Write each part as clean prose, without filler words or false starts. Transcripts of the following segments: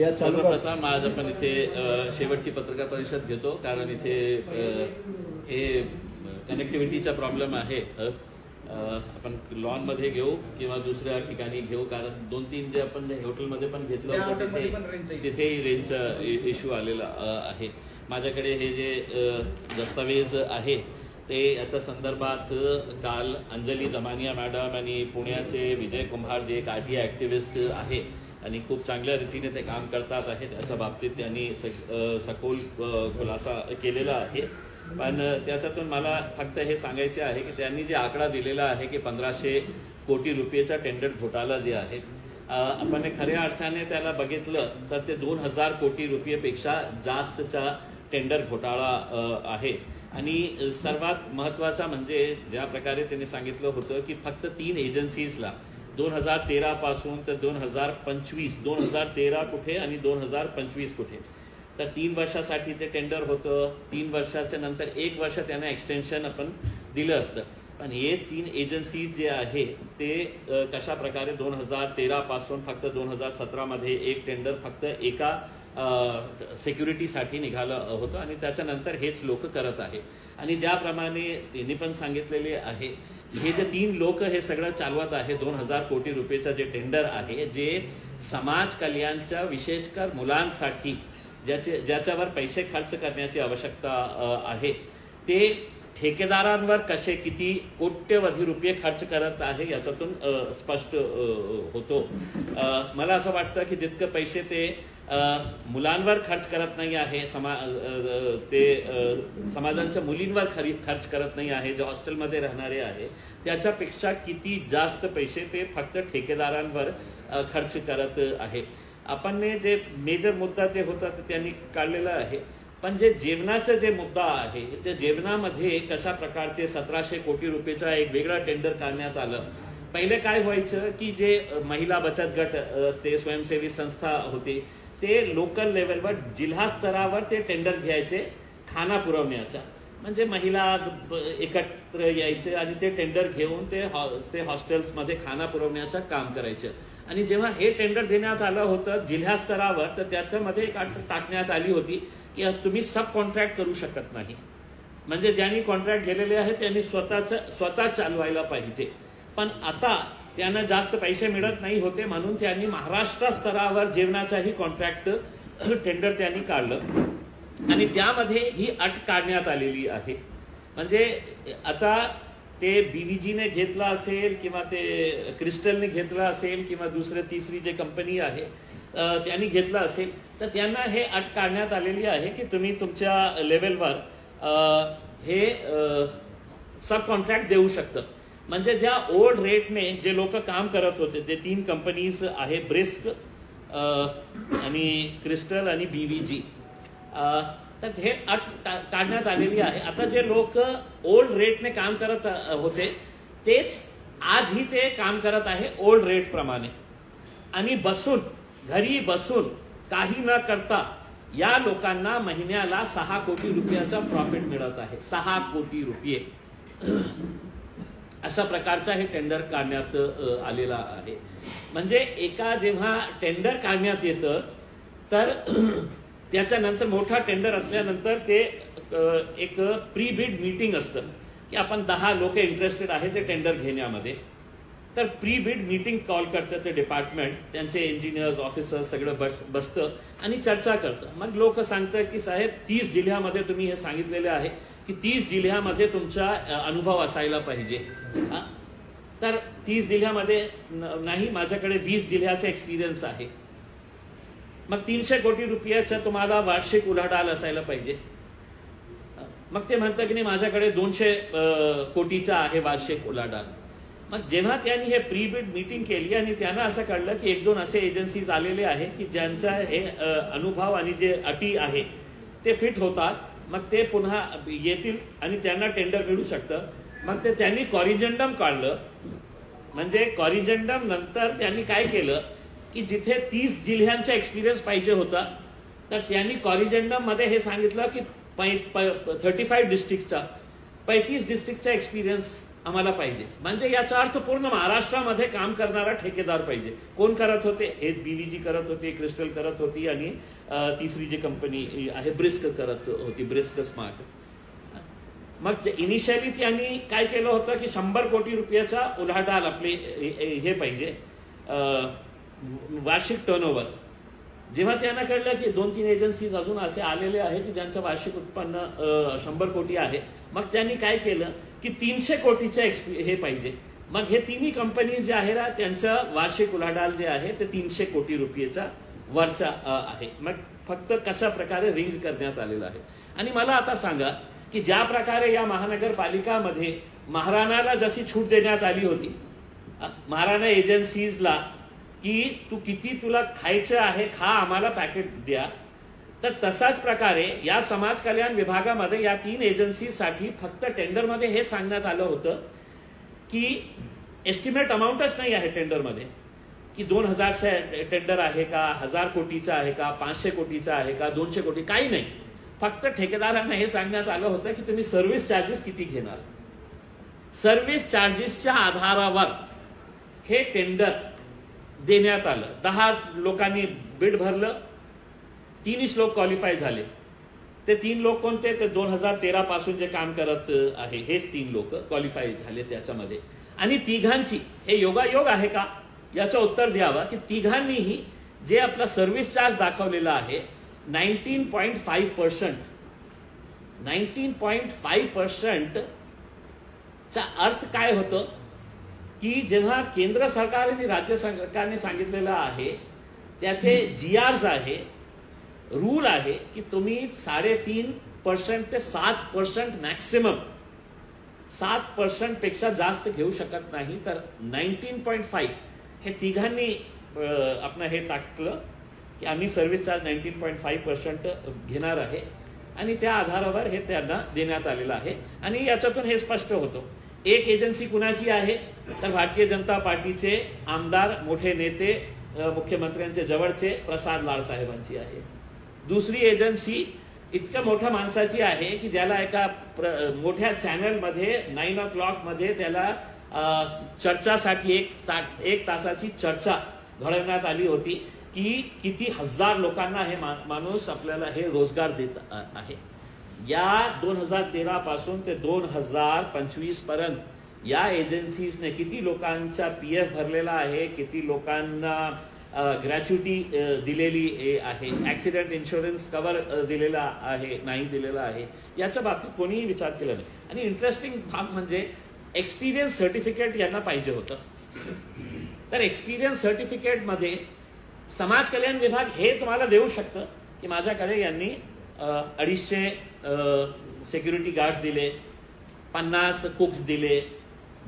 सर्वप्रथम आज आपण इथे शेवटची पत्रकार परिषद घेतो कारण इथे हे कनेक्टिव्हिटीचा प्रॉब्लेम आहे। आपण लॉनमध्ये घेऊ किंवा दुसऱ्या ठिकाणी घेऊ कारण 2-3 जे आपण हॉटेलमध्ये पण घेतलं होतं तिथेही रेंजचा इश्यू आलेला आहे। माझ्याकडे हे जे दस्तावेज आहे ते याच्या संदर्भात काल अंजली दमानिया मॅडम आणि पुण्याचे विजय कुमार जे एक आरटीआय ॲक्टिव्हिस्ट आहे आणि खूप चांगल्या रीतीने ते काम करतात आहेत त्याच्या बाबतीत त्यांनी सखोल खुलासा केलेला आहे। पण त्याच्यातून मला फक्त हे सांगायचे आहे की त्यांनी जे आकडा दिलेला आहे की 1500 कोटी रुपयेचा टेंडर घोटाळा जे आहे आपण खऱ्या अर्थाने त्याला बघितलं तर ते 2000 कोटी रुपयेपेक्षा जास्तचा टेंडर घोटाळा आहे। आणि सर्वात महत्त्वाचा म्हणजे ज्या प्रकारे त्यांनी सांगितलं होतं की फक्त 3 एजन्सीजला 2013 पासून तर 2025 2013 कुठे आणि 2025 कुठे तर 3 वर्षासाठी ते टेंडर होतं। 3 वर्षाच्या नंतर 1 वर्ष त्यांना एक्सटेन्शन आपण दिलं असतं पण हेच 3 एजन्सीज जे आहे ते कशा प्रकारे 2013 पासून फक्त 2017 मध्ये एक टेंडर फक्त एका सिक्युरिटीसाठी निघालं होतं आणि त्याच्यानंतर हेच लोक करत आहे। आणि ज्याप्रमाणे त्यांनी पण सांगितलेले आहे हे जे 3 लोक हे सगळं चालवत आहे 2000 कोटी रुपयेचं जे टेंडर आहे जे समाज कल्याणच्या विशेषकर मुलांसाठी ज्याच्यावर पैसे खर्च करण्याची आवश्यकता आहे ते ठेकेदारांवर कसे किती कोट्यवधी रुपये खर्च करत आहे याच्यातून स्पष्ट होतो। मला असं वाटतं की जितके पैसे ते मुलांवर खर्च करत नाही आहे ते समाजांच्या मुलींवर खर्च करत नाही आहे जे हॉस्टेलमध्ये राहणारे आहे त्याच्यापेक्षा किती जास्त पैसे ते फक्त ठेकेदारांवर खर्च करत आहे। आपण जे मेजर मुद्दा जे होता ते त्यांनी काढलेला आहे पण जे जेवणाचा जे मुद्दा आहे त्या जेवणामध्ये कशा प्रकारचे 1700 कोटी रुपयेचा एक वेगळा टेंडर काढण्यात आलं। पहिले काय व्हायचं की जे महिला बचत गट असते स्वयंसेवी संस्था होते ते लोकल लेवलवर जिल्हा स्तरावर ते टेंडर घ्यायचे खाना पुरवण्याचा म्हणजे महिला एकत्र यायचे आणि ते टेंडर घेऊन ते हॉस्टेल्समध्ये खाना पुरवण्याचं काम करायचं। आणि जेव्हा हे टेंडर देण्यात आलं होतं जिल्हा स्तरावर तर त्याच्यामध्ये एक अट टाकण्यात आली होती की तुम्ही सब कॉन्ट्रॅक्ट करू शकत नाही म्हणजे ज्यांनी कॉन्ट्रॅक्ट घेतलेले आहे त्यांनी स्वतः चालवायला पाहिजे। पण आता त्यांना जास्त पैसे मिळत नाही होते म्हणून त्यांनी महाराष्ट्र स्तरावर जेवणाचाही कॉन्ट्रॅक्ट टेंडर त्यांनी काढलं आणि त्यामध्ये ही अट काढण्यात आलेली आहे। म्हणजे आता ते बीव्हीजीने घेतलं असेल किंवा ते क्रिस्टलने घेतलं असेल किंवा दुसरे तिसरी जे कंपनी आहे त्यांनी घेतलं असेल तर त्यांना हे अट काढण्यात आलेली आहे की तुम्ही तुमच्या लेवलवर हे सब कॉन्ट्रॅक्ट देऊ शकता। म्हणजे ज्या ओल्ड रेटने जे लोक काम करत होते ते 3 कंपनीज आहे ब्रिस्क आणि क्रिस्टल आणि बीव्हीजी तर हे अट काढण्यात आलेली आहे। आता जे लोक ओल्ड रेटने काम करत होते तेच आजही ते काम करत आहे ओल्ड रेट प्रमाणे आणि घरी बसून काही न करता या लोकांना महिन्याला 6 कोटी रुपयाचा प्रॉफिट मिळत आहे। 6 कोटी रुपये अशा प्रकारचा हे टेंडर काढण्यात आलेला आहे। म्हणजे एका जेव्हा टेंडर काढण्यात येतं तर त्याच्यानंतर मोठा टेंडर असल्यानंतर ते एक प्री बिड मीटिंग असतं की आपण 10 लोक इंटरेस्टेड आहे ते टेंडर घेण्यामध्ये तर प्री बिड मीटिंग कॉल करतं ते डिपार्टमेंट त्यांचे इंजिनियर्स ऑफिसर्स सगळं बसतं आणि चर्चा करतं। मग लोक सांगतात की साहेब 30 जिल्ह्यामध्ये तुम्ही हे सांगितलेले आहे की 30 जिल्ह्यामध्ये तुमचा अनुभव असायला पाहिजे तर 30 जिल्ह्यामध्ये नाही माझ्याकडे 20 जिल्ह्याचा एक्सपिरियन्स आहे। मग 300 कोटी रुपयाचा तुम्हाला वार्षिक उलाढाल असायला पाहिजे। मग ते म्हणतं की नाही माझ्याकडे 200 कोटीचा आहे वार्षिक उलाढाल। मग जेव्हा त्यांनी हे प्री बिड मीटिंग केली आणि त्यांना असं कळलं की 1-2 असे एजन्सीज आलेले आहेत की ज्यांचा हे अनुभव आणि जे अटी आहे ते फिट होतात मग ते पुन्हा येतील आणि त्यांना टेंडर मिळू शकतं। मग ते त्यांनी कॉरिजंडम काढलं म्हणजे कॉरिजंडम नंतर त्यांनी काय केलं की जिथे 30 जिल्ह्यांचा एक्सपिरियन्स पाहिजे होता तर त्यांनी कॉरिजंडम मध्ये हे सांगितलं की 35 डिस्ट्रिक्टचा 35 डिस्ट्रिक्टचा एक्सपिरियन्स आम्हाला पाहिजे. म्हणजे याचा अर्थ पूर्ण महाराष्ट्रामध्ये काम करणारा ठेकेदार पाहिजे. कोण करत होते? हे BVG करत होती, क्रिस्टल करत होती आणि तिसरी जी कंपनी आहे ब्रिस्क करत होती, ब्रिस्क स्मार्ट. मग इनिशियली त्यांनी काय केलं होतं की 100 कोटी रुपयाचा उलाढाल आपले हे पाहिजे वार्षिक टर्नओव्हर. जेव्हा त्यांना कळलं की 2-3 एजन्सीज अजून असे आलेले आहेत की ज्यांचं वार्षिक उत्पन्न 100 कोटी आहे, मग त्यांनी काय केलं की 300 कोटीचं हे पाहिजे. मग हे तिन्ही कंपनीज जे आहे ना त्यांचं वार्षिक उलाढाल जे आहे ते 300 कोटी रुपयाचा वरचा आहे. मग फक्त कशा प्रकारे रिंग करण्यात आलेलं आहे. आणि मला आता सांगा की ज्या प्रकारे या महानगरपालिकामध्ये महाराणाला जशी छूट देण्यात आली होती महाराणा एजन्सीजला की तू किती तुला खायचं आहे खा, आम्हाला पॅकेट द्या, तर तसाच प्रकारे या समाज कल्याण विभागामध्ये या 3 एजन्सीसाठी फक्त टेंडरमध्ये हे सांगण्यात आलं होतं की एस्टिमेट अमाऊंटच नाही आहे टेंडरमध्ये की 2000 टेंडर आहे का, 1000 कोटीचा आहे का, 500 कोटीचा आहे का, 200 कोटी, काही नाही. फक्त ठेकेदारांना हे सांगण्यात आलं होतं की तुम्ही सर्व्हिस चार्जेस किती घेणार. सर्व्हिस चार्जेसच्या आधारावर हे टेंडर देण्यात आलं. 10 लोकांनी बिड भरलं, 3 लोक क्वालिफाय झाले. ते 3 लोक कोणते? ते 2013 पासून जे काम करत आहे हेच 3 लोक क्वालिफाय झाले त्याच्यामध्ये. आणि तिघांची हे योगायोग आहे का याचं उत्तर द्यावं की तिघांनीही जे आपला सर्व्हिस चार्ज दाखवलेला आहे 19.5%, 19.5% चा अर्थ काय होतं की जेव्हा केंद्र सरकार आणि राज्य सरकारने सांगितलेलं आहे त्याचे GRs आहे, रूल आहे की तुम्ही 3.5% ते 7% मॅक्सिमम 7% पेक्षा जास्त घेऊ शकत नाही. तर 19.5 हे तिघांनी आपण हे टाकलं की आम्ही सर्व्हिस चार्ज 19.5% घेणार आहे आणि त्या आधारावर हे त्यांना देण्यात आलेलं आहे. आणि याच्यातून हे स्पष्ट होतं एक एजन्सी कुणाची आहे तर भारतीय जनता पार्टीचे आमदार मोठे नेते मुख्यमंत्र्यांचे जवळचे प्रसाद लाड साहेबांची आहे. दुसरी एजन्सी इतक्या मोठ्या माणसाची आहे की ज्याला एका मोठ्या चॅनलमध्ये 9 o'clock मध्ये त्याला चर्चासाठी 1 तासाची चर्चा घडवण्यात आली होती की किती हजार लोकांना हे माणूस आपल्याला हे रोजगार देत आहे. या 2013 पासून ते 2025 पर्यंत या एजन्सीजने किती लोकांचा PF भरलेला आहे, किती लोकांना ग्रॅच्युटी दिलेली आहे, ऍक्सिडेंट इन्शुरन्स कव्हर दिलेला आहे नाही दिलेला आहे, याच्या बाबतीत कोणीही विचार केला नाही. आणि इंटरेस्टिंग भाग म्हणजे एक्सपिरियन्स सर्टिफिकेट यांना पाहिजे होतं. तर एक्सपिरियन्स सर्टिफिकेटमध्ये समाज कल्याण विभाग हे तुम्हाला देऊ शकतं की माझ्याकडे यांनी 250 सिक्युरिटी गार्ड्स दिले, 50 कुक्स दिले,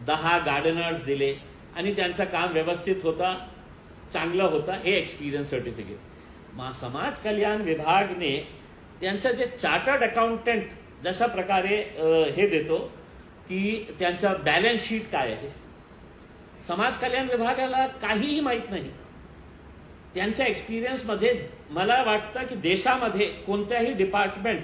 10 गार्डनर्स दिले आणि त्यांचं काम व्यवस्थित होता, चांगलं होता, हे एक्सपिरियन्स सर्टिफिकेट. समाज कल्याण विभागने त्यांचं जे चार्टर्ड अकाउंटंट जशा प्रकारे हे देतो की त्यांचा बॅलन्स शीट काय आहे, समाज कल्याण विभागाला काहीही माहीत नाही. त्यांच्या एक्सपिरियन्समध्ये मला वाटतं की देशामध्ये कोणत्याही डिपार्टमेंट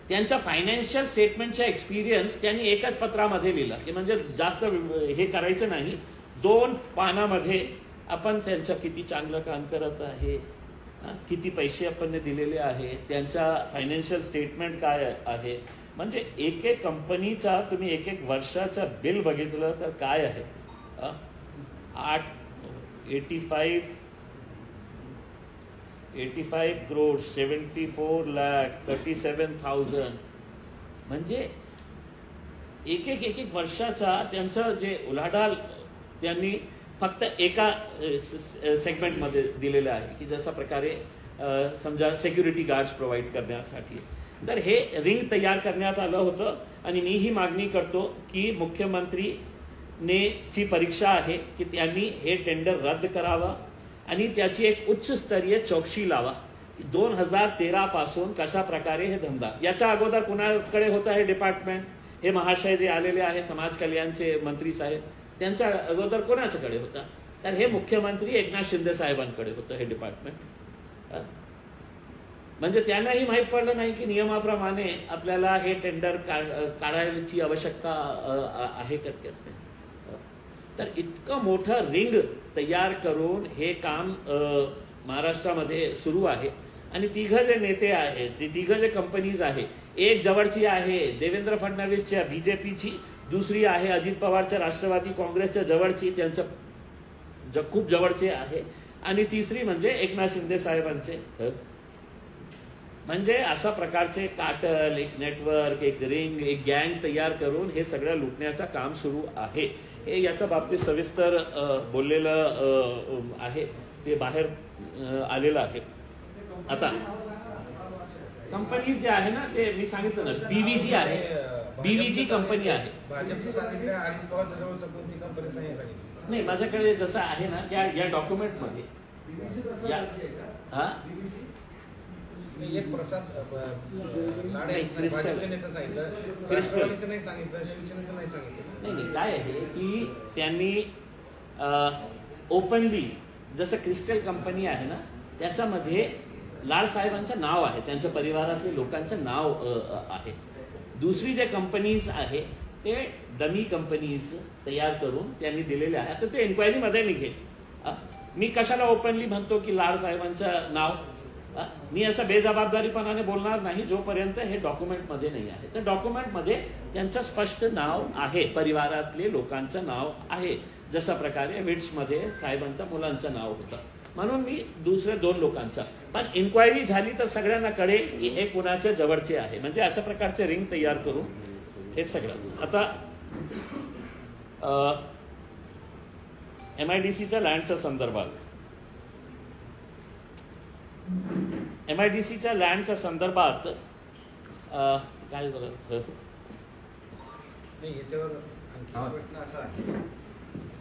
त्यांच्या फायनान्शियल स्टेटमेंटच्या एक्सपिरियन्स त्यांनी एकच पत्रामध्ये लिहिला की म्हणजे जास्त हे करायचं नाही, 2 पानामध्ये आपण त्यांचं किती चांगलं काम करत आहे, किती पैसे आपण दिलेले आहे, त्यांचा फायनान्शियल स्टेटमेंट काय आहे. म्हणजे एक कंपनीचा तुम्ही एक वर्षाचा बिल बघितलं तर काय आहे 85 crores, 74 lakh, 37,000. म्हणजे एक वर्षाचा त्यांचं जे उलाढाल त्यांनी फक्त एका सेगमेंटमध्ये दिलेलं आहे की जशा प्रकारे समजा सिक्युरिटी गार्ड्स प्रोव्हाइड करण्यासाठी. तर हे रिंग तयार करण्यात आलं होतं आणि मी ही मागणी करतो की मुख्यमंत्रीने ची परीक्षा आहे की त्यांनी हे टेंडर रद्द करावं आणि त्याची एक उच्चस्तरीय चौकशी लावा की 2013 पासून कशा प्रकारे हे धंदा. याच्या अगोदर कुणाकडे होतं हे डिपार्टमेंट, हे महाशय जे आलेले आहे समाज कल्याणचे मंत्री साहेब, त्यांच्या अगोदर कोणाच्याकडे होता तर हे मुख्यमंत्री एकनाथ शिंदे साहेबांकडे होतं हे डिपार्टमेंट. म्हणजे त्यांनाही माहीत पडलं नाही की नियमाप्रमाणे आपल्याला हे टेंडर काढायची आवश्यकता आहे का. तर इतकं मोठं रिंग तयार करून हे काम महाराष्ट्रामध्ये सुरू आहे. आणि तिघं जे नेते आहेत, ते तिघं जे कंपनीज आहे, एक जवळची आहे देवेंद्र फडणवीसच्या बीजेपीची, दुसरी आहे अजित पवारच्या राष्ट्रवादी काँग्रेसच्या जवळची, त्यांचं खूप जवळचे आहे, आणि तिसरी म्हणजे एकनाथ शिंदे साहेबांचे. म्हणजे अशा प्रकारचे काटल, एक नेटवर्क, एक रिंग, एक गँग तयार करून हे सगळं लुटण्याचं काम सुरू आहे. हे याच्या बाबतीत सविस्तर बोललेलं आहे, ते बाहेर आलेलं आहे. आता कंपनी जे आहे ना, ते मी सांगितलं ना, बीव्हीजी आहे, बीव्हीजी कंपनी आहे. नाही, माझ्याकडे जसं आहे ना या डॉक्युमेंटमध्ये नाही काय आहे की त्यांनी ओपनली, जसं क्रिस्टल कंपनी आहे ना, त्याच्यामध्ये लाड साहेबांचं नाव आहे, त्यांच्या परिवारातले लोकांचं नाव आहे. दुसरी जे कंपनीज आहे ते डमी कंपनीज तयार करून त्यांनी दिलेले आहे. तर ते इन्क्वायरीमध्ये निघेल. मी कशाला ओपनली म्हणतो की लाड साहेबांचं नाव, मी असं बेजबाबदारीपणाने बोलणार नाही जोपर्यंत हे डॉक्युमेंटमध्ये नाही आहे. तर डॉक्युमेंटमध्ये त्यांचं स्पष्ट नाव आहे, परिवारातले लोकांचं नाव आहे. जशा प्रकारे विट्समध्ये साहेबांच्या मुलांचं नाव होतं, म्हणून मी दुसऱ्या दोन लोकांचं. पण इन्क्वायरी झाली तर सगळ्यांना कळेल की हे कुणाच्या जवळचे आहे. म्हणजे अशा प्रकारचे रिंग तयार करून हे सगळं. आता MIDCच्या लँडच्या संदर्भात, MIDCच्या लँडच्या संदर्भात काय झालं,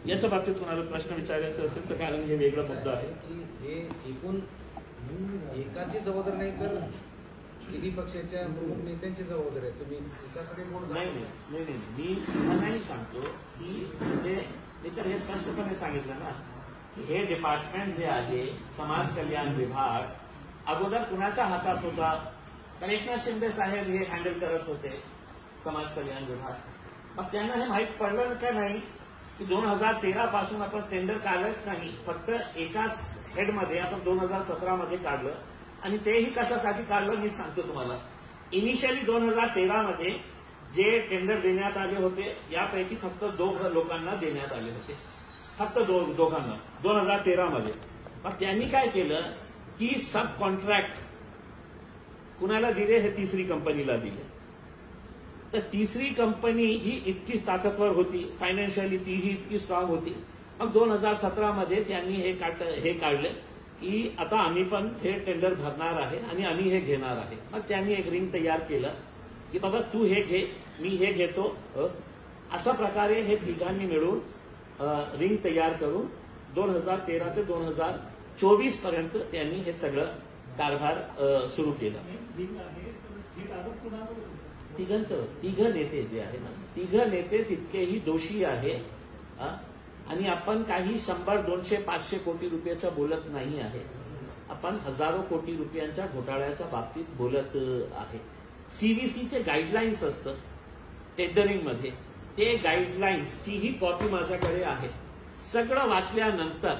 याच्या बाबतीत कोणाला प्रश्न विचारायचा असेल तर, कारण हे वेगळा मुद्दा आहे की हे एकूण एकाची जबाबदारी नाही तर तिन्ही पक्षाच्या प्रमुख नेत्यांची जबाबदारी आहे. तुम्ही एकाकडे बोलता. नाही, मी तुम्हालाही सांगतो की म्हणजे मी तर हे स्पष्टपणे सांगितलं ना की हे डिपार्टमेंट जे आहे, समाज कल्याण विभाग, अगोदर कुणाच्या हातात होता. तर एकनाथ शिंदे साहेब हे हँडल करत होते समाज कल्याण विभाग. मग त्यांना हे माहीत पडलं का नाही की 2013 पासून आपण टेंडर काढलंच नाही, फक्त एकाच हेडमध्ये आपण 2017 मध्ये काढलं. आणि तेही कशासाठी काढलं मी सांगतो तुम्हाला. इनिशियली 2013 मध्ये जे टेंडर देण्यात आले होते यापैकी फक्त 2 लोकांना देण्यात आले होते, फक्त दोघांना 2013 मध्ये. मग त्यांनी काय केलं की सब कॉन्ट्रॅक्ट कुणाला दिले, हे तिसरी कंपनीला दिले. तर तिसरी कंपनी ही इतकीच ताकदवर होती, फायनान्शियली तीही इतकी स्ट्रॉंग होती. मग 2017 मध्ये त्यांनी हे काढले की आता आम्ही पण हे टेंडर भरणार आहे आणि आम्ही हे घेणार आहे. मग त्यांनी एक रिंग तयार केलं की बाबा तू हे घे, मी हे घेतो. अशा प्रकारे हे तिघांनी मिळून रिंग तयार करून 2013 ते 2024 पर्यंत त्यांनी हे सगळं कारभार सुरू केला. तिघ नेते जे आहे ना, तिघ नेते तितकेही दोषी आहे. आणि आपण काही 100, 200, 500 कोटी रुपयाचं बोलत नाही आहे, आपण हजारो कोटी रुपयांच्या घोटाळ्याच्या बाबतीत बोलत आहे. CVCचे गाईडलाईन्स असतं टेंडरिंग मध्ये, ते गाईडलाईन्सची ही कॉपी माझ्याकडे आहे. सगळं वाचल्यानंतर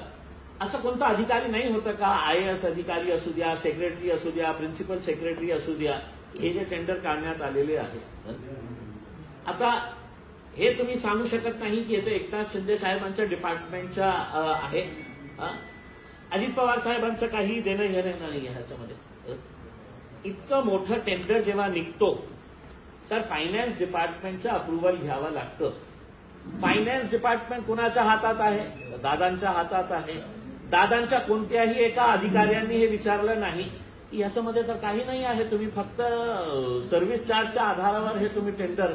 असं कोणता अधिकारी नाही होतं का, IAS अधिकारी असू द्या, सेक्रेटरी असू द्या, प्रिन्सिपल सेक्रेटरी असू द्या, हे जे टेंडर काढण्यात आलेले आहे. आता हे तुम्ही सांगू शकत नाही की हे एकनाथ शिंदे साहेबांच्या डिपार्टमेंटच्या आहे, अजित पवार साहेबांचं काही देणं घेणं नाही ह्याच्यामध्ये. इतकं मोठं टेंडर जेव्हा निघतो तर फायनान्स डिपार्टमेंटचं अप्रुव्हल घ्यावं लागतं. फायनान्स डिपार्टमेंट कुणाच्या हातात आहे, दादांच्या हातात आहे. दादांच्या कोणत्याही एका अधिकाऱ्यांनी हे विचारलं नाही की याच्यामध्ये तर काही नाही आहे, तुम्ही फक्त सर्व्हिस चार्जच्या आधारावर हे तुम्ही टेंडर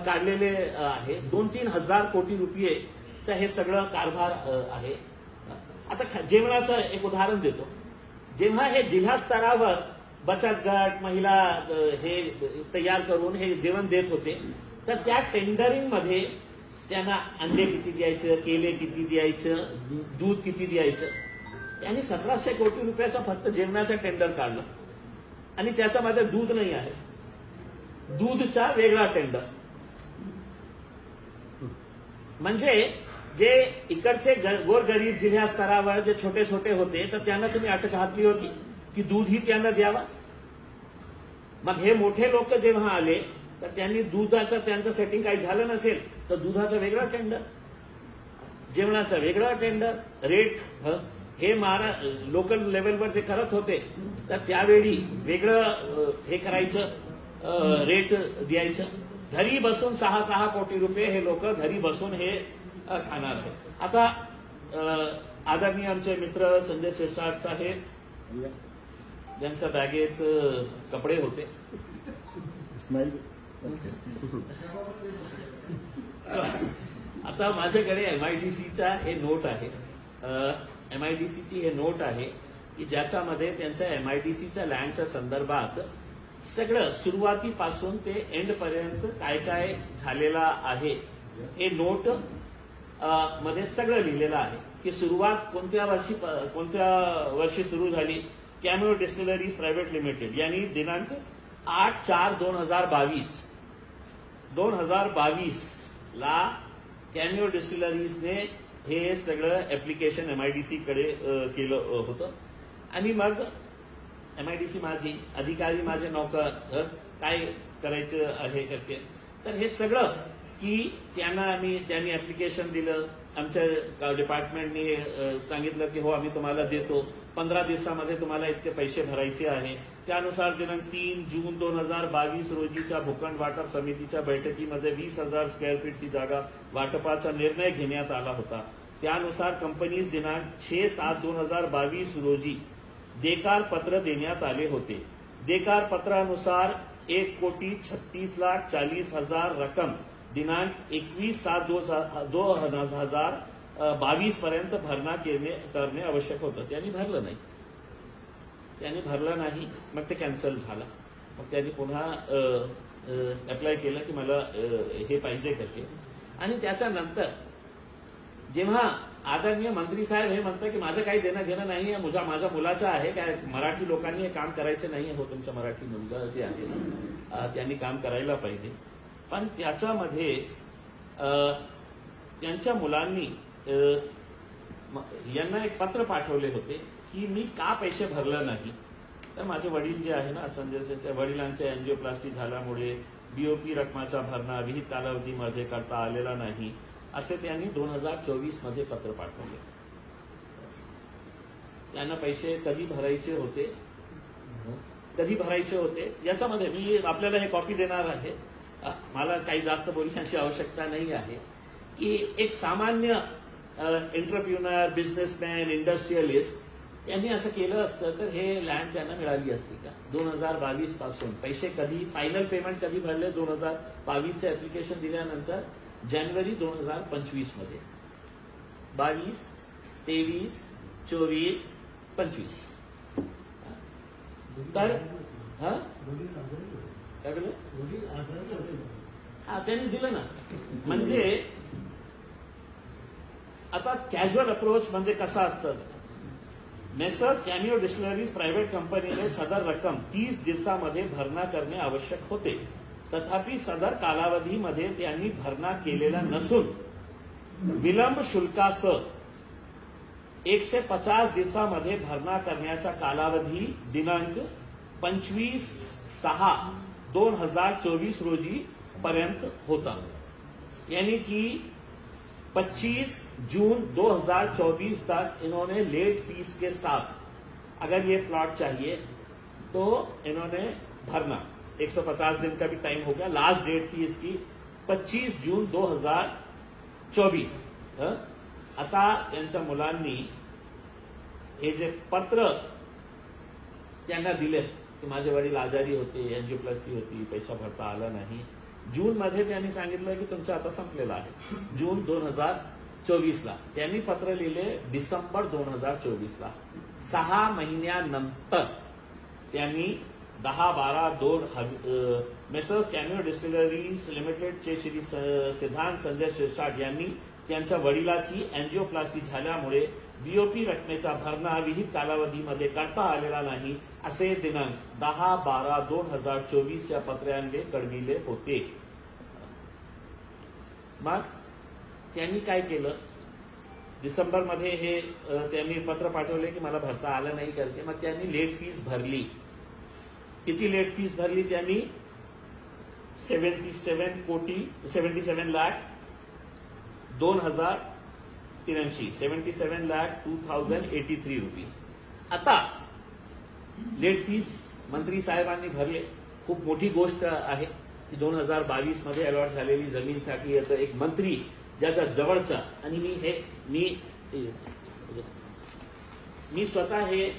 काढलेले आहे. 2-3 हजार कोटी रुपयेचं हे सगळं कारभार आहे. आता जेवणाचं एक उदाहरण देतो. जेव्हा हे जिल्हा स्तरावर बचत गट, महिला हे तयार करून हे जेवण देत होते, तर त्या टेंडरिंगमध्ये त्यांना अंडे किती द्यायचं, केले किती द्यायचं, दूध किती द्यायचं, त्यांनी 1700 कोटी रुपयाचं फक्त जेवणाचं टेंडर काढलं. आणि त्याच्यामध्ये दूध नाही आहे. दूधचा वेगळा टेंडर. म्हणजे जे इकडचे गोरगरीब जिल्हा स्तरावर जे छोटे छोटे होते तर त्यांना तुम्ही अटक घातली होती की दूधही त्यांना द्यावा. मग हे मोठे लोक जेव्हा आले तर त्यांनी दुधाचं त्यांचं सेटिंग काही झालं नसेल तर दुधाचा वेगळा टेंडर, जेवणाचा वेगळा टेंडर, रेट हे लोकल लेवलवर जे करत होते तर त्यावेळी वेगळं हे करायचं, रेट द्यायचं. घरी बसून 6 कोटी रुपये हे लोक घरी बसून हे खाणार आहे. आता आदरणीय आमचे मित्र संजय शिरसाट साहेब यांच्या बॅगेत कपडे होते. आता माझ्याकडे MIDCचा हे नोट आहे. MIDCची हे नोट आहे की ज्याच्यामध्ये त्यांच्या MIDCच्या लँडच्या संदर्भात सगळं सुरुवातीपासून ते एंड पर्यंत काय काय झालेला आहे हे नोट मध्ये सगळं लिहिलेलं आहे की सुरुवात कोणत्या वर्षी सुरू झाली. कॅम्यो डिस्टिलरीज प्रायव्हेट लिमिटेड यांनी दिनांक 8/4/2022 ला कॅम्यो डिस्टिलरीजने हे सगळं ऍप्लिकेशन MIDC कडे केलं होतं. आणि मग MIDC माझी अधिकारी माझे नौकर काय करायचं आहे करते. तर हे सगळं की त्यांनी ऍप्लिकेशन दिलं. आमच्या डिपार्टमेंटने सांगितलं की हो आम्ही तुम्हाला देतो, 15 दिवसामध्ये तुम्हाला इतके पैसे भरायचे आहे. त्यानुसार दिनांक 3 जून 2022 रोजीच्या भूखंड वाटप समितीच्या बैठकीमध्ये 20,000 स्क्वेअर फीटची जागा वाटपाचा निर्णय घेण्यात आला होता. त्यानुसार कंपनीस दिनांक 6/7/2022 रोजी देकार पत्र देण्यात आले होते. देकार पत्रानुसार 1,36,40,000 रक्कम दिनांक 21/7/2022 पर्यंत भरणा करणे आवश्यक होतं. त्यांनी भरलं नाही. मग ते कॅन्सल झालं. मग त्यांनी पुन्हा अप्लाय केलं की मला हे पाहिजे करते. आणि त्याच्यानंतर जेव्हा आदरणीय मंत्री साहेब हे म्हणतात की माझं काही देणं घेणं नाही आहे, माझ्या मुलाचं आहे, काय मराठी लोकांनी हे काम करायचं नाही. हो, तुमचा मराठी मुलगा जे आहे ना त्यांनी काम करायला पाहिजे. पण त्याच्यामध्ये त्यांच्या मुलांनी यांना एक पत्र पाठवले होते की मी का पैसे भरले नाही. तर माझे वडील जे आहे ना संजयच्या वडिलांचे एंजिओप्लास्टी झाल्यामुळे BOP रकमाचा भरणा विहित कालावधीमध्ये करता आलेला नाही असे त्यांनी 2024 मध्ये पत्र पाठवले. त्यांना पैसे कधी भरायचे होते याच्यामध्ये मी आपल्याला हे कॉपी देणार आहे. मला काही जास्त बोलण्याची आवश्यकता नाही आहे की एक सामान्य एंटरप्रिन्युअर, बिझनेसमॅन, इंडस्ट्रियलिस्ट त्यांनी असं केलं असतं तर हे लँड त्यांना मिळाली असती का. 2022 पासून पैसे कधी फायनल पेमेंट कधी भरले 2022चे ऍप्लिकेशन दिल्यानंतर जानेवारी 2025 मध्ये 22, 23, 24, 25 तर काय केलं त्यांनी दिलं ना. म्हणजे आता कॅज्युअल अप्रोच म्हणजे कसं असतं. मेसर्स कॅम्यो डिस्टिलरीज प्रायव्हेट कंपनीने सदर रक्कम 30 दिवसामध्ये भरणा करणे आवश्यक होते. तथापि सदर कालावधीमध्ये त्यांनी भरणा केलेला नसून विलंब शुल्कासह 150 दिवसामध्ये भरणा करण्याचा कालावधी दिनांक 25/6/2024 रोजी पर्यंत होता. यानी कि 25 जून 2024 तक इन्होंने लेट फीस के साथ अगर ये प्लॉट चाहिए तो इन्होंने भरना. 150 दिन का भी टाइम हो गया. लास्ट डेट थी इसकी 25 जून 2024. आता यांच्या मुलांनी हे जे पत्र त्यांना दिले की माझे वडील आजारी होते, एंजिओप्लास्टी होती, पैसा भरता आला नाही. जून मध्ये त्यांनी सांगितलं की तुमचं आता संपलेलं आहे. जून 2024 ला त्यांनी पत्र लिहिले. डिसेंबर 2024 ला 6 महिन्यानंतर त्यांनी 10/12/2 मेसर्स कॅम्यो डिस्टिलरीज लिमिटेडचे श्री सिद्धांत संजय शिरसाट यांनी त्यांच्या वडिलाची अँजिओप्लास्टी झाल्यामुळे बीओपी रकमेचा भरणा विहित कालावधीमध्ये करता आलेला नाही असे दिनांक 10/12/2024 पत्रान्वये कळविले होते. मग त्यांनी काय केलं, डिसेंबरमध्ये हे त्यांनी पत्र पाठवले की मला भरता आलं नाही करते. मग त्यांनी लेट फीस भरली. किती लेट फीस भरली त्यांनी? 77,02,083 77,02,083 रुपीज. आता लेट फीस मंत्री साहेबांनी भरले. खूप मोठी गोष्ट आहे की 2022 मध्ये अलॉट झालेली जमीनसाठी आता एक मंत्री ज्याच्या जवळचा, आणि मी स्वतः हे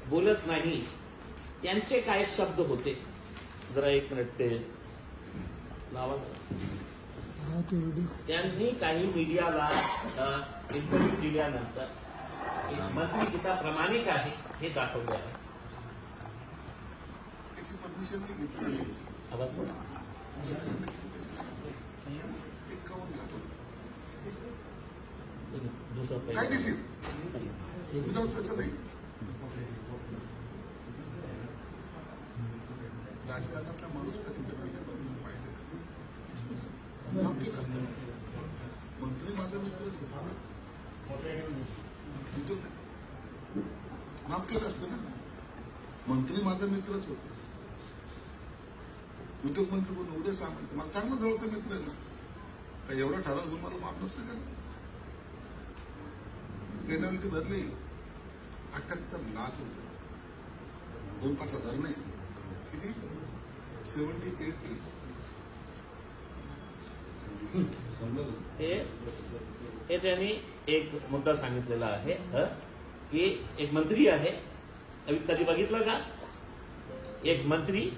बोलत नाही, त्यांचे काय शब्द होते जरा एक मिनिट ते लावा. त्यांनी काही मीडियाला इंटरव्ह्यू दिल्यानंतर मंत्री किती प्रामाणिक आहे हे दाखवले आहे. राजकारणातला माणूस कधी पाहिजे मंत्री माझा मित्रच होता, माफ केलं असतं ना. मंत्री माझा मित्रच होता, उद्योग मंत्री बोलून उद्या सांगतो मला चांगला जवळचा मित्र आहे ना, का एवढा ठराव घेऊन मला माफ नसतं का? पेनल्टी भरली 78 लाख रुपये, 2-5 हजार नाही, किती 78. हे त्यांनी एक मुद्दा सांगितलेला आहे की एक मंत्री आहे, कधी बघितलं का एक मंत्री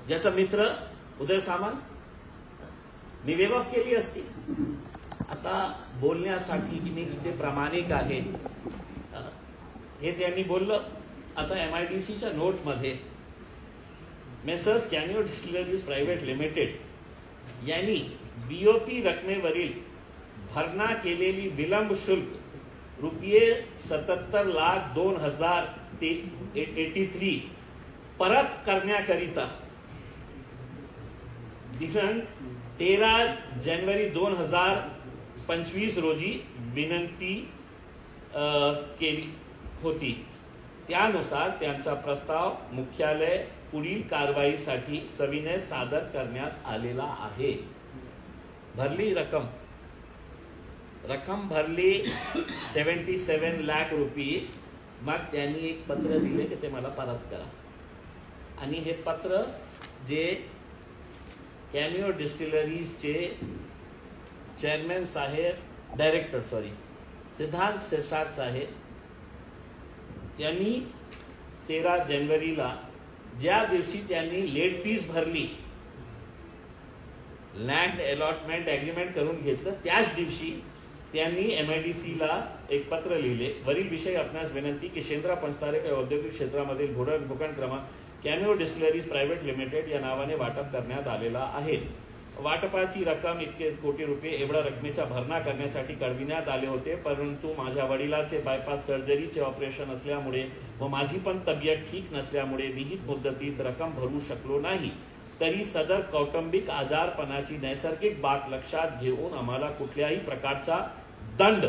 ज्याचा मित्र उदय सामंत, मी वेव ऑफ केली असती आता बोलण्यासाठी की मी किती प्रामाणिक आहे हे त्यांनी बोललं. आता MIDCच्या नोटमध्ये मेसर्स कॅनिओ डिस्टिलरीज प्रायव्हेट लिमिटेड यांनी बीओपी रकमेवरील भरणा केलेली विलंब शुल्क ₹77,02,083 परत करण्याकरिता दिनांक 13 जानेवारी 2025 रोजी विनंती केली होती. त्यानुसार त्यांचा प्रस्ताव मुख्यालय पुढील कारवाईसाठी सविनय सादर करण्यात आलेला आहे. भरली रक्कम भरली 77 लाख रुपीज. मग त्यांनी एक पत्र दिले की ते मला परत करा, आणि हे पत्र जे कॅनिओ डिस्टिलरीजचे चेअरमॅन साहेब डायरेक्टर सिद्धांत शेषाग साहेब त्यांनी 13 जानेवारीला ज्या दिवशी त्यांनी लेट फीस भरली, लँड अलॉटमेंट ॲग्रीमेंट करून घेतलं, त्याच दिवशी त्यांनी MIDCला एक पत्र लिहिले. वरील विषय आपणास विनंती की शेंद्रा पंचतारे औद्योगिक क्षेत्रामधील भूखंड क्रमांक कॅनिओ डिस्टिलरीज प्रायव्हेट लिमिटेड या नावाने वाटप करण्यात आलेला आहे. वाटपाची रक्कम इतके कोटी रुपये एवढ्या रकमेचा भरणा करण्यासाठी कळविण्यात आले होते, परंतु माझ्या वडिलाचे बायपास सर्जरीचे ऑपरेशन असल्यामुळे व माझी पण तब्येत ठीक नसल्यामुळे विहित मुदतीत रक्कम भरू शकलो नाही. तरी सदर कौटुंबिक आजारपणाची नैसर्गिक बाब लक्षात घेऊन आम्हाला कुठल्याही प्रकारचा दंड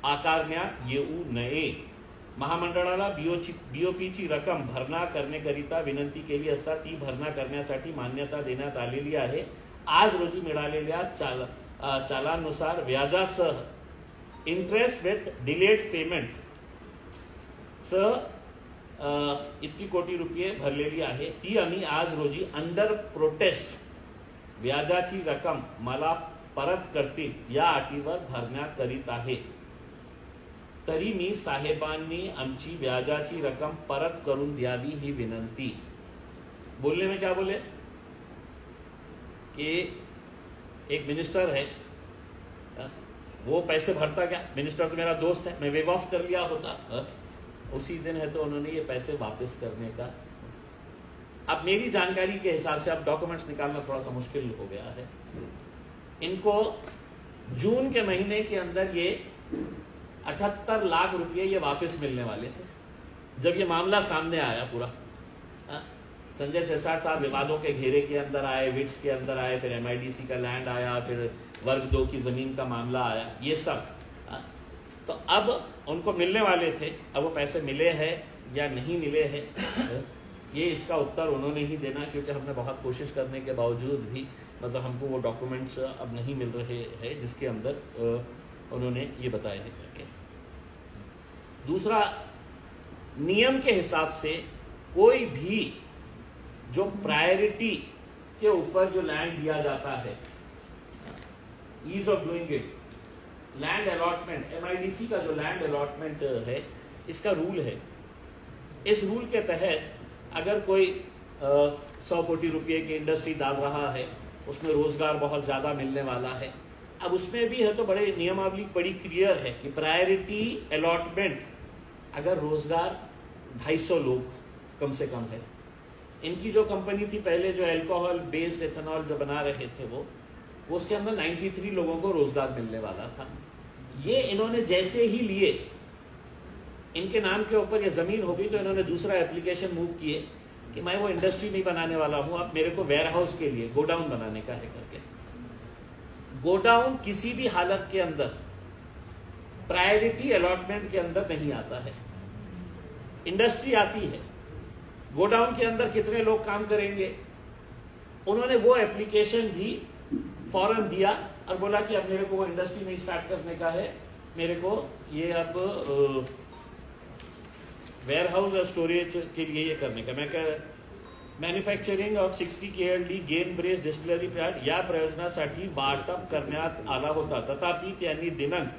आकारण्यात येऊ नये. महामंडळाला बीओपीची रक्कम भरणा करण्याकरिता विनंती केली असता ती भरणा करण्यासाठी मान्यता देण्यात आलेली आहे. आज रोजी मिळालेल्या चालानुसार व्याजासह इंटरेस्ट विथ डिलेड पेमेंट इतकी कोटी रुपये भरलेली आहे. ती आम्ही आज रोजी अंडर प्रोटेस्ट व्याजाची रक्कम मला परत करतील या अटीवर भरण्यात करीत आहे. तरी मी साहेबांनी आमची व्याजाची रक्कम परत करून द्यावी ही विनंती. बोलने में क्या बोले कि एक मिनिस्टर है, वो पैसे भरता क्या, मिनिस्टर तो मेरा दोस्त है, मैं वेव ऑफ कर लिया होता, उसी दिन है तो उन्होंने ये पैसे वापस करने का. अब मेरी जानकारी के हिसाब से अब डॉक्यूमेंट्स निकालना थोड़ा सा मुश्किल हो गया है. इनको जून के महीने के अंदर ये 78 लाख रुपए ये वापस मिलने वाले थे। जब ये मामला सामने आया पूरा, संजय सिरसाट साहब विवादों के घेरे के अंदर आए, विट्स के अंदर आए, फिर MIDC का लैंड आया, फिर वर्ग 2 की जमीन का मामला आया, ये सब। तो अब उनको मिलने वाले थे, अब वो पैसे मिले हैं या नहीं मिले हैं, ये इसका उत्तर उन्होंने ही देना, क्योंकि हमने बहुत कोशिश करने के बावजूद भी मतलब हमको वो डॉक्यूमेंट्स अब नहीं मिल रहे हैं जिसके अंदर उन्होंने ये बताया है करके। दूसरा, नियम के हिसाब से कोई भी जो प्रायोरिटी के ऊपर जो लैंड दिया जाता है, ease of doing it, land allotment, MIDC का जो लैंड अलॉटमेंट है, इसका रूल है। इस रूल के तहत अगर कोई 100 कोटी रुपए की इंडस्ट्री डाल रहा है, उसमें रोजगार बहुत ज्यादा मिलने वाला है। अब उसमें भी है तो बड़े नियमावली बड़ी क्लियर है कि प्रायोरिटी अलॉटमेंट, अगर रोजगार 250 लोग कम से कम है। इनकी जो कंपनी थी पहले, जो अल्कोहल बेस्ड एथेनॉल जो बना रहे थे, वो उसके अंदर 93 लोगों को रोजगार मिलने वाला था। ये इन्होंने जैसे ही लिए, इनके नाम के ऊपर ये जमीन हो गई, तो इन्होंने दूसरा एप्लीकेशन मूव किए कि मैं वो इंडस्ट्री नहीं बनाने वाला हूं, अब मेरे को वेयर हाउस के लिए गोडाउन बनाने का है करके। गोडाउन किसी भी हालत के अंदर प्रायोरिटी अलॉटमेंट के अंदर नहीं आता है। इंडस्ट्री आती है, गोडाउन के अंदर कितने लोग काम करेंगे, उन्होंने वो एप्लीकेशन भी फौरन दिया और बोला कि अब मेरे को वो इंडस्ट्री नहीं स्टार्ट करने का है, मेरे को ये अब वेयर हाउस और स्टोरेज के लिए ये करने का। मैं manufacturing of 60 KLD gain brace distillery plant या प्रयोजनासाठी वाटप करण्यात आला होता, तथापि त्यांनी दिनांक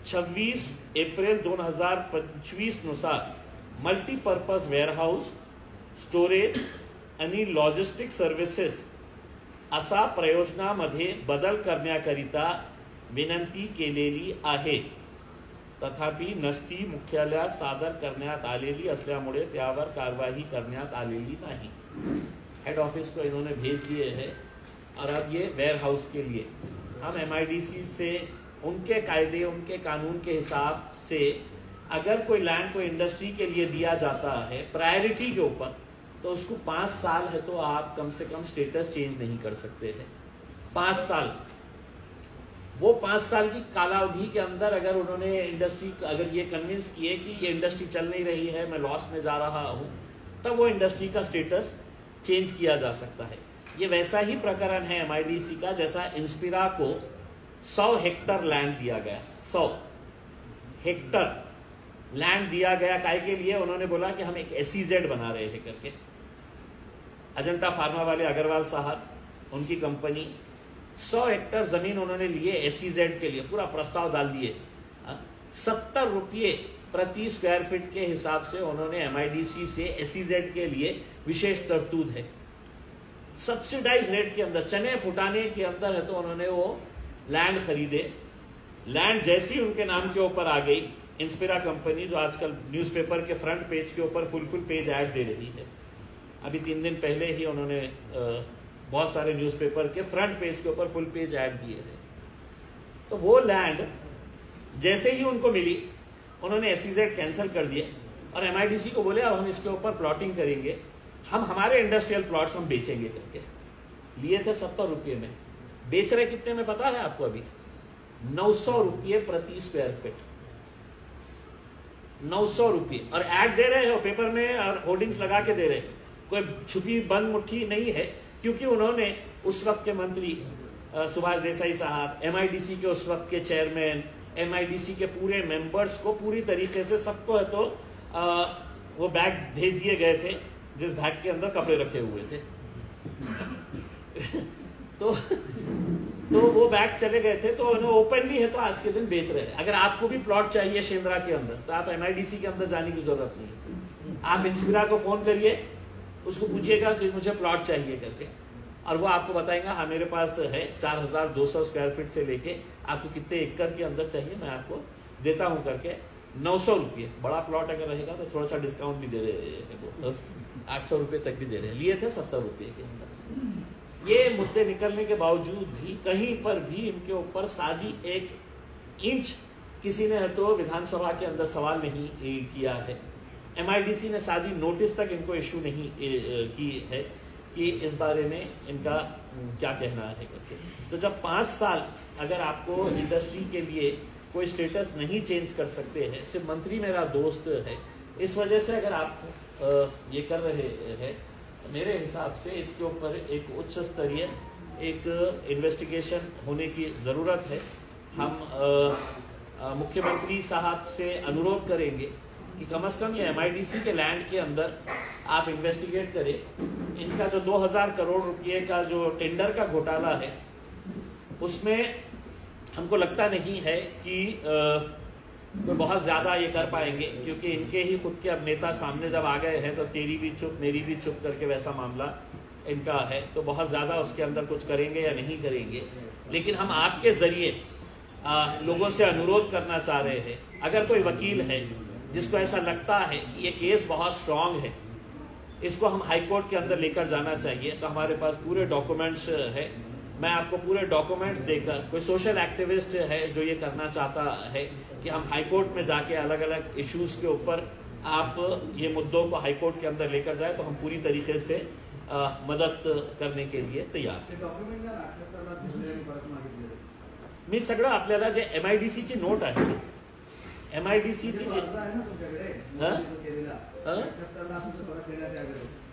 26 एप्रिल 2025 नुसार मल्टीपर्पज वेअरहाऊस, स्टोरेज आणि लॉजिस्टिक सर्व्हिसेस असा प्रयोजनामध्ये बदल करण्याकरिता विनंती केलेली आहे। तथापि नस्ती मुख्यालयात सादर करण्यात आलेली असल्यामुळे त्यावर कारवाई करण्यात आलेली नाही। हेड ऑफिस को इन्होंने भेज दिए हैं और अब ये वेयर हाउस के लिए हम MIDC से उनके कायदे, उनके कानून के हिसाब से अगर कोई लैंड कोई इंडस्ट्री के लिए दिया जाता है प्रायोरिटी के ऊपर, तो उसको 5 साल है तो आप कम से कम स्टेटस चेंज नहीं कर सकते हैं। 5 साल, वो 5 साल की कालावधि के अंदर अगर उन्होंने इंडस्ट्री, अगर ये कन्विंस किए कि ये इंडस्ट्री चल नहीं रही है, मैं लॉस में जा रहा हूँ, तब वो इंडस्ट्री का स्टेटस चेंज किया जा सकता है। ये वैसा ही प्रकरण है MIDC का जैसा इंस्पिरा को 100 हेक्टर लैंड दिया गया। 100 हेक्टर लैंड दिया गया काय के लिए, उन्होंने बोला कि हम एक SEZ बना रहे हैं करके। अजंता फार्मा वाले अग्रवाल साहब, उनकी कंपनी 100 हेक्टर जमीन उन्होंने लिए SEZ के लिए, पूरा प्रस्ताव डाल दिए। 70 रुपये प्रति स्क्वायर फीट के हिसाब से उन्होंने MIDC से SEZ के लिए विशेष तरतूद है। सब्सिडाइज रेट के अंदर, चने फुटाने के अंदर है तो उन्होंने वो लैंड खरीदे। लैंड जैसी उनके नाम के ऊपर आ गई, इंस्पिरा कंपनी जो आजकल न्यूज़पेपर के फ्रंट पेज के ऊपर फुल पेज ऐड दे रही है, अभी 3 दिन पहले ही उन्होंने बहुत सारे न्यूज़पेपर के फ्रंट पेज के ऊपर फुल पेज ऐड दिए थे। तो वो लैंड जैसे ही उनको मिली, उन्होंने SEZ कैंसिल कर दिए और MIDC को बोले अब हम इसके ऊपर प्लॉटिंग करेंगे, हम हमारे इंडस्ट्रियल प्लॉट्स हम बेचेंगे करके। लिए थे 70 रुपये में, बेच रहे कितने में पता है आपको? अभी 900 रुपये प्रति स्क्वायर फीट, 900 रुपये। और ऐड दे रहे हो पेपर में और होर्डिंग्स लगा के दे रहे, कोई छुपी बंद मुट्ठी नहीं है, क्योंकि उन्होंने उस वक्त के मंत्री सुभाष देसाई साहब, MIDC के उस वक्त के चेयरमैन, MIDC के पूरे मेंबर्स को पूरी तरीके से सबको है तो वो बैग भेज दिए गए थे जिस बैग के अंदर कपड़े रखे हुए थे। तो वो बैग चले गए थे, तो उन्हें ओपनली है तो आज के दिन बेच रहे हैं। अगर आपको भी प्लॉट चाहिए शेंद्रा के अंदर, तो आप MIDC के अंदर जाने की जरूरत नहीं है। आप इंस्पिरा को फोन करिए, उसको पूछिएगा कि मुझे प्लॉट चाहिए करके, और वो आपको बताएगा हाँ मेरे पास है 4200 स्क्वायर फीट से लेके आपको कितने एकड़ के अंदर चाहिए, मैं आपको देता हूँ करके। 900 रुपये, बड़ा प्लॉट अगर रहेगा तो थोड़ा सा डिस्काउंट भी दे रहे हैं, वो 800 रुपये तक भी दे रहे हैं। लिए थे 70 रुपये के अंदर। ये मुद्दे निकलने के बावजूद भी कहीं पर भी इनके ऊपर सादी एक इंच किसी ने तो विधानसभा के अंदर सवाल नहीं किया है। MIDC ने सादी नोटिस तक इनको इशू नहीं की है कि इस बारे में इनका क्या कहना है करके। तो जब 5 साल अगर आपको इंडस्ट्री के लिए कोई स्टेटस नहीं चेंज कर सकते हैं, सिर्फ मंत्री मेरा दोस्त है, इस वजह से अगर आप ये कर रहे हैं, मेरे हिसाब से इसके ऊपर एक उच्च स्तरीय एक इन्वेस्टिगेशन होने की ज़रूरत है। हम मुख्यमंत्री साहब से अनुरोध करेंगे कि कम से कम ये MIDC के लैंड के अंदर आप इन्वेस्टिगेट करें। इनका जो 2000 करोड़ रुपए का जो टेंडर का घोटाला है, उसमें हमको लगता नहीं है कि कोई बहुत ज़्यादा ये कर पाएंगे, क्योंकि इनके ही खुद के अब नेता सामने जब आ गए हैं तो तेरी भी चुप मेरी भी चुप करके वैसा मामला इनका है। तो बहुत ज़्यादा उसके अंदर कुछ करेंगे या नहीं करेंगे। लेकिन हम आपके ज़रिए लोगों से अनुरोध करना चाह रहे हैं, अगर कोई वकील है जिसको ऐसा लगता है कि ये केस बहुत स्ट्रांग है, इसको हम हाई कोर्ट के अंदर लेकर जाना चाहिए, तो हमारे पास पूरे डॉक्यूमेंट्स है। मैं आपको पूरे डॉक्यूमेंट्स देकर, कोई सोशल एक्टिविस्ट है जो ये करना चाहता है कि हम हाई कोर्ट में जाके अलग अलग इश्यूज के ऊपर आप ये मुद्दों को हाई कोर्ट के अंदर लेकर जाए, तो हम पूरी तरीके से मदद करने के लिए तैयार हैं। मी सगळं आपल्याला जे MIDC ची नोट आहे, MIDC ची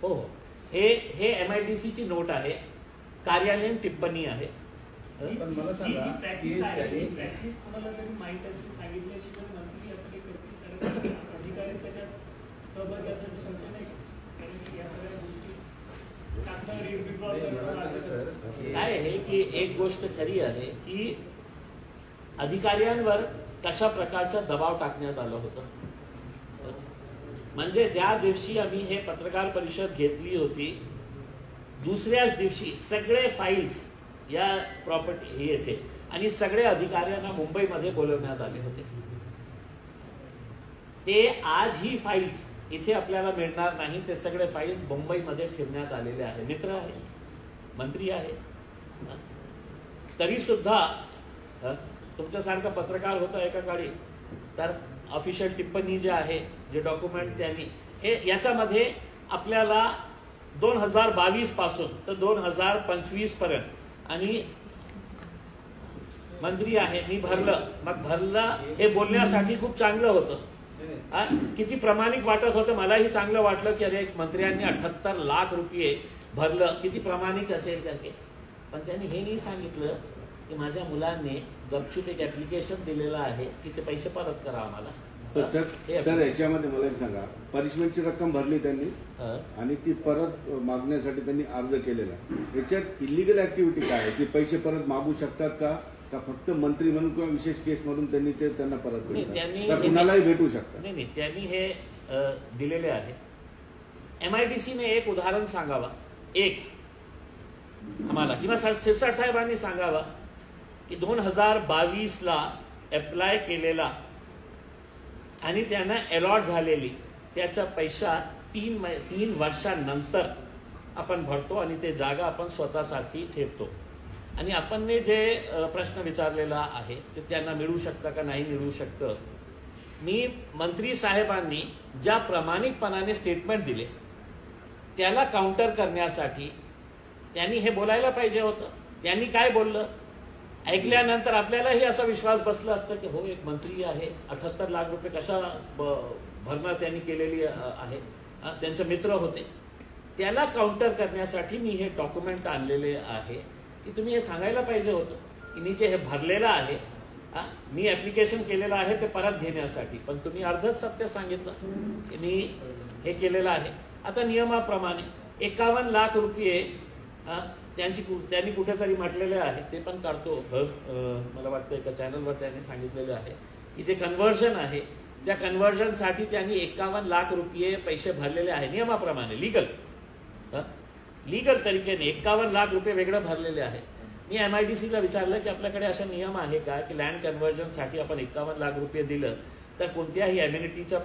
हो हे MIDC ची नोट आहे, कार्यालयीन टिप्पणी आहे। पण मला सांगा की त्यांनी प्रॅक्टिस कोणाला तरी माहित असते सांगितल्याशी पण मंत्री असं काही करतील, कारण अधिकारी त्याच्यात सहभागी असण्याची संशय नाही, कारण की या सगळ्या गोष्टी काय आहे की एक गोष्ट खरी आहे की अधिकाऱ्यांवर कशा प्रकारचा दबाव टाकण्यात आलं होतं। म्हणजे ज्या दिवशी आम्ही हे पत्रकार परिषद घेतली होती, दुसऱ्याच दिवशी सगळे फाईल्स या प्रॉपर्टी येथे आणि सगळे अधिकाऱ्यांना मुंबईमध्ये बोलवण्यात आले होते। ते आज ही फाईल्स इथे आपल्याला मिळणार नाही, ते सगळे फाईल्स मुंबईमध्ये ठेवण्यात आलेले आहे। मित्र आहे, मंत्री आहे, तरी सुद्धा तुमच्यासारखा पत्रकार होता एका काळी, तर ऑफिशियल टिप्पणी जे आहे, जे डॉक्युमेंट त्यांनी हे याच्यामध्ये आपल्याला 2022 पासून तर 2025 पर्यंत आणि मंत्री आहे मी भरलं, मग भरलं हे बोलण्यासाठी खूप चांगलं होतं। किती प्रामाणिक वाटत होतं, मलाही चांगलं वाटलं की अरे मंत्र्यांनी 78 लाख रुपये भरलं, किती प्रामाणिक असेल करके। पण त्यांनी हे नाही सांगितलं की माझ्या मुलांनी गपचूप एक ऍप्लिकेशन दिलेलं आहे की ते पैसे परत करा आम्हाला। सर याच्यामध्ये मला एक सांगा, पनिशमेंटची रक्कम भरली त्यांनी आणि ती परत मागण्यासाठी त्यांनी अर्ज केलेला, याच्यात इलिगल ऍक्टिव्हिटी काय आहे? की पैसे परत मागू शकतात का फक्त मंत्री म्हणून किंवा विशेष केस म्हणून त्यांनी ते त्यांना परत भेटतात, कुणालाही भेटू शकतात? नाही, त्यांनी हे दिलेले आहे। MIDC ने एक उदाहरण सांगावा, एक आम्हाला किंवा शिरसाट साहेबांनी सांगावा की 2022 ला अप्लाय केलेला आणि त्यांना अलॉट झालेली त्याचा पैसा 3 वर्षांनंतर आपण भरतो आणि ते जागा आपण स्वतःसाठी ठेवतो। आणि आपण जे प्रश्न विचारलेला आहे ते त्यांना मिळू शकतं का नाही मिळू शकतं, मी मंत्री साहेबांनी ज्या प्रामाणिकपणाने स्टेटमेंट दिले त्याला काउंटर करण्यासाठी त्यांनी हे बोलायला पाहिजे होतं। त्यांनी काय बोललं ऐकल्यानंतर आपल्यालाही असा विश्वास बसला असता की हो एक मंत्री आहे, 78 लाख रुपये कशा भरणा त्यांनी केलेली आहे, त्यांचे मित्र होते, त्याला काउंटर करण्यासाठी मी हे डॉक्युमेंट आणलेले आहे की तुम्ही हे सांगायला पाहिजे होतं की मी जे हे भरलेलं आहे, मी ऍप्लिकेशन केलेलं आहे ते परत घेण्यासाठी, पण तुम्ही अर्धच सत्य सांगितलं की मी हे केलेलं आहे। आता नियमाप्रमाणे 51 लाख रुपये त्यांनी कुठेतरी म्हटलेले आहे, ते पण काढतो, मला वाटतं एका चॅनलवर त्यांनी सांगितलेलं आहे की जे कन्व्हर्जन आहे त्या कन्व्हर्जनसाठी त्यांनी 51 लाख रुपये पैसे भरलेले आहे नियमाप्रमाणे, लीगल तरीकेने 51 लाख रुपये वेगळं भरलेले आहे। मी MIDC ला विचारलं की आपल्याकडे असा नियम आहे का की लँड कन्व्हर्जनसाठी आपण 51 लाख रुपये दिलं तर कोणत्याही एम्युनिटीच्या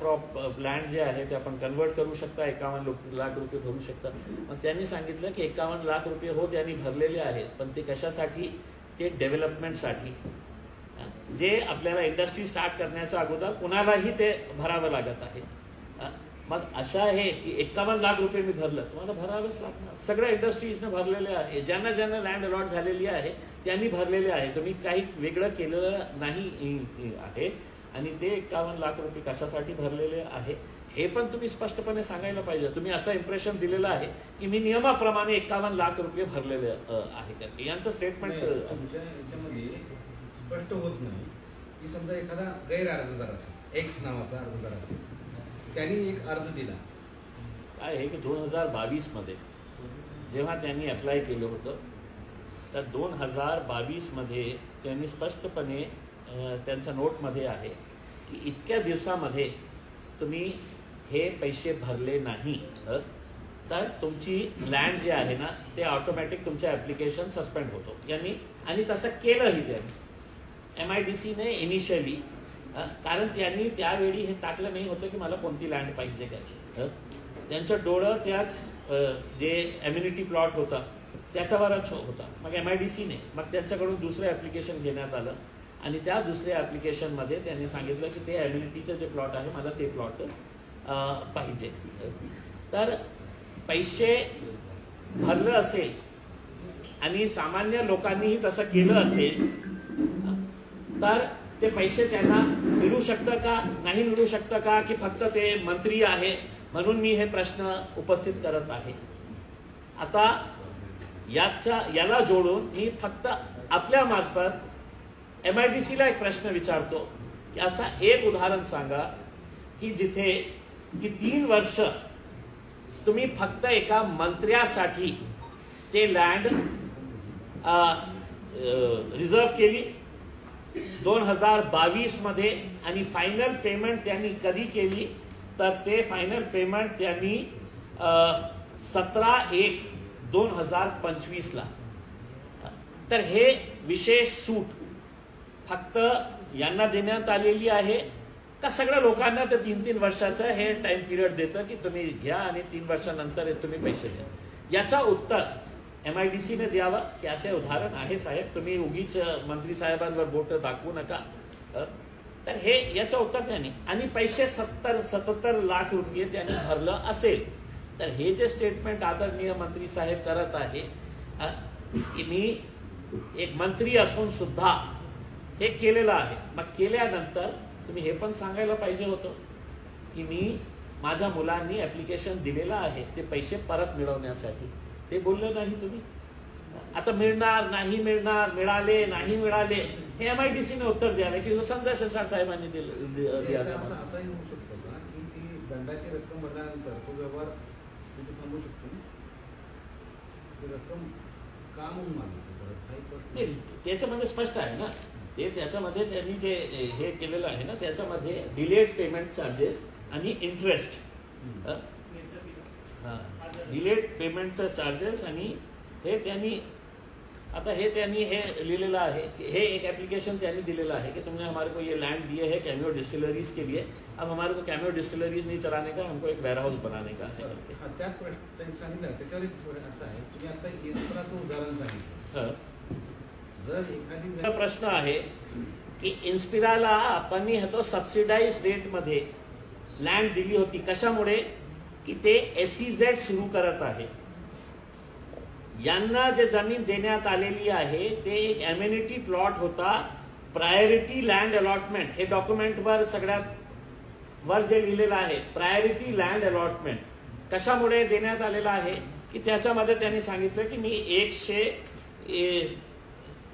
लँड जे आहे ते आपण कन्वर्ट करू शकता, 51 लाख रुपये भरू शकता. मग त्यांनी सांगितलं की 51 लाख रुपये हो त्यांनी भरलेले आहेत, पण ते कशासाठी? ते डेव्हलपमेंटसाठी, जे आपल्याला इंडस्ट्री स्टार्ट करण्याच्या अगोदर कुणालाही ते भरावं लागत आहे. मग अशा आहे की 51 लाख रुपये मी भरलं, तुम्हाला भरावंच लागणार. सगळ्या इंडस्ट्रीजनं भरलेले आहे, ज्यांना ज्यांना लँड अलॉट झालेली आहे त्यांनी भरलेले आहे. तुम्ही काही वेगळं केलेलं नाही आहे. आणि ते 51 लाख रुपये कशासाठी भरलेले आहे हे पण तुम्ही स्पष्टपणे सांगायला पाहिजे. तुम्ही असं इम्प्रेशन दिलेलं आहे की मी नियमाप्रमाणे 51 लाख रुपये भरलेले आहे का, यांचं स्टेटमेंट तुमच्या याच्यामध्ये स्पष्ट होत नाही की समजा एखादा गैर अर्जदार असेल, एक्स नावाचा अर्जदार असेल, त्यांनी एक अर्ज दिला. काय आहे की 2022 मध्ये जेव्हा त्यांनी अप्लाय केलं होतं, तर 2022 मध्ये त्यांनी स्पष्टपणे त्यांच्या नोटमध्ये आहे की इतक्या दिवसामध्ये तुम्ही हे पैसे भरले नाही तर तुमची लँड जी आहे ना ते ऑटोमॅटिक तुमचं ॲप्लिकेशन सस्पेंड होतो. यांनी आणि तसं केलंही त्यांनी MIDCने इनिशियली, कारण त्यांनी त्यावेळी हे टाकलं नाही होतं की मला कोणती लँड पाहिजे काय. त्यांचं डोळं त्याच जे एम्युनिटी प्लॉट होता त्याच्यावरच होता. मग MIDCने मग त्यांच्याकडून दुसरं ॲप्लिकेशन घेण्यात आलं आणि त्या दुसऱ्या ॲप्लिकेशनमध्ये त्यांनी सांगितलं की ते एम्युनिटीचं जे प्लॉट आहे मला ते प्लॉट पाहिजे. तर पैसे भरलं असेल आणि सामान्य लोकांनीही तसं केलं असेल तर ते पैसे त्यांना मिळू शकतं का, नाही मिळू शकतं का, की फक्त ते मंत्री आहे म्हणून मी हे प्रश्न उपस्थित करत आहे. आता याला जोडून मी फक्त आपल्या मार्फत MIDCला एक प्रश्न विचारतो की याचा एक उदाहरण सांगा की जिथे की 3 वर्ष तुम्ही फक्त एका मंत्र्यासाठी ते लँड रिझर्व केली 2022 मध्ये, आणि फायनल पेमेंट त्यांनी कधी केली तर ते फायनल पेमेंट त्यांनी 17/1/2025 ला. तर हे विशेष सूट फक्त यांना देण्यात आलेली आहे का सगळ्या लोकांना ते 3-3 वर्षाचं हे टाइम पिरियड देतं की तुम्ही घ्या आणि 3 वर्षानंतर तुम्ही पैसे द्या. याचा उत्तर MIDCने द्यावं की असे उदाहरण आहे साहेब, तुम्ही उगीच मंत्री साहेबांवर बोट दाखवू नका. तर हे याचं उत्तर त्यांनी, आणि पैसे 77 लाख रुपये त्यांनी भरलं असेल तर हे जे स्टेटमेंट आदरणीय मंत्री साहेब करत आहे की मी एक मंत्री असून सुद्धा हे केलेलं आहे. मग केल्यानंतर तुम्ही हे पण सांगायला पाहिजे होतं की मी माझ्या मुलांनी ॲप्लिकेशन दिलेलं आहे ते पैसे परत मिळवण्यासाठी. ते बोललं नाही तुम्ही. आता मिळणार नाही मिळणार, मिळाले नाही मिळाले, हे MIDCने उत्तर द्यावे की संजय शिरसाट साहेबांनी दिलं. असाही होऊ शकतो का की ती दंडाची रक्कम भरल्यानंतर तो व्यवहार तिथे थांबू शकतो, ती रक्कम का म्हणून मागितली? त्याच्यामध्ये स्पष्ट आहे ना, ते त्याच्यामध्ये त्यांनी जे हे केलेलं आहे ना त्याच्यामध्ये डिलेड पेमेंट चार्जेस आणि इंटरेस्ट, डिलेड पेमेंटचं चार्जेस, आणि हे त्यांनी आता हे त्यांनी हे लिहिलेलं आहे की हे एक एप्लीकेशन त्यांनी दिलेलं आहे कि तुमने हमारे को ये लैंड दिए है कैमियो डिस्टिलरीज के लिए, अब हमारे को कैमियो डिस्टिलरीज नहीं चलाने का, हमको एक वेयर हाउस बनाने का है. त्यांनी सांगितलं त्याच्यावर एक असं आहे, तुम्ही आता इन्स्पिराचं उदाहरण सांगितलं. जर एखादी प्रश्न आहे की इन्स्पिराला आपण तो सबसिडाइज रेटमध्ये लँड दिली होती, कशामुळे की ते SEZ सुरू करत आहे. यांना जे जमीन देण्यात आलेली आहे ते एक एम्युनिटी प्लॉट होता, प्रायोरिटी लँड अलॉटमेंट. हे डॉक्युमेंटवर सगळ्यात वर जे लिहिलेलं आहे प्रायोरिटी लँड अलॉटमेंट कशामुळे देण्यात आलेलं आहे की त्याच्यामध्ये त्यांनी सांगितलं की मी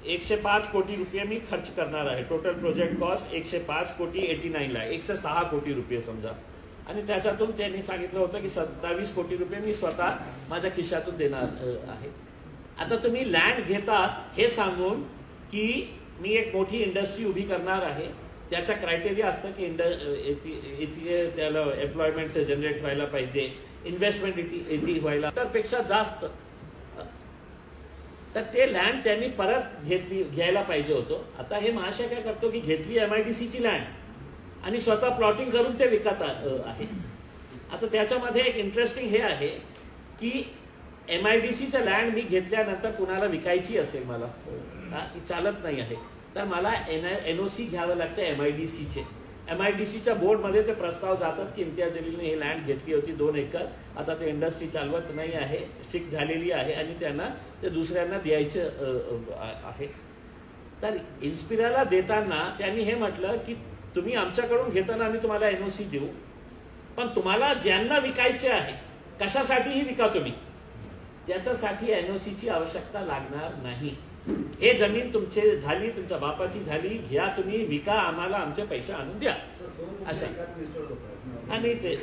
105 कोटी रुपये मी खर्च करणार आहे. टोटल प्रोजेक्ट कॉस्ट 105 कोटी 89 लाख, 106 कोटी रुपये समजा, आणि त्याच्यातून त्यांनी सांगितलं होतं की 27 कोटी रुपये मी स्वतः माझ्या खिशातून देणार आहे. आता तुम्ही लँड घेतात हे सांगून की मी एक मोठी इंडस्ट्री उभी करणार आहे, त्याचा क्रायटेरिया असतं की इथे त्याला एम्प्लॉयमेंट जनरेट व्हायला पाहिजे, इन्व्हेस्टमेंट इथे व्हायला पेक्षा जास्त, तर ते लँड त्यांनी परत घ्यायला पाहिजे होतं. आता हे महाशय काय करतो की घेतली MIDCची लँड आणि स्वतः प्लॉटिंग करून ते विकत आहे. आता त्याच्यामध्ये एक इंटरेस्टिंग हे आहे की MIDCचं लँड मी घेतल्यानंतर कुणाला विकायची असेल मला ती चालत नाही आहे, तर मला NOC घ्यावं लागतं MIDCचे. MIDCच्या बोर्डमध्ये ते प्रस्ताव जातात की इम्तियाज जलीलने हे लँड घेतली होती 2 एकर, आता ते इंडस्ट्री चालवत नाही आहे, शिक झालेली आहे आणि त्यांना ते दुसऱ्यांना द्यायचं आहे. तर इन्स्पिराला देताना त्यांनी हे म्हटलं की तुम्ही आमच्याकडून घेताना आम्ही तुम्हाला NOC देऊ, पण तुम्हाला ज्यांना विकायचे आहे कशासाठीही विका तुम्ही, त्याच्यासाठी NOCची आवश्यकता लागणार नाही. हे जमीन तुमचे झाली, तुमच्या बापाची झाली, घ्या तुम्ही, विका, आम्हाला आमचे पैसे आणून द्या अशा. आणि ते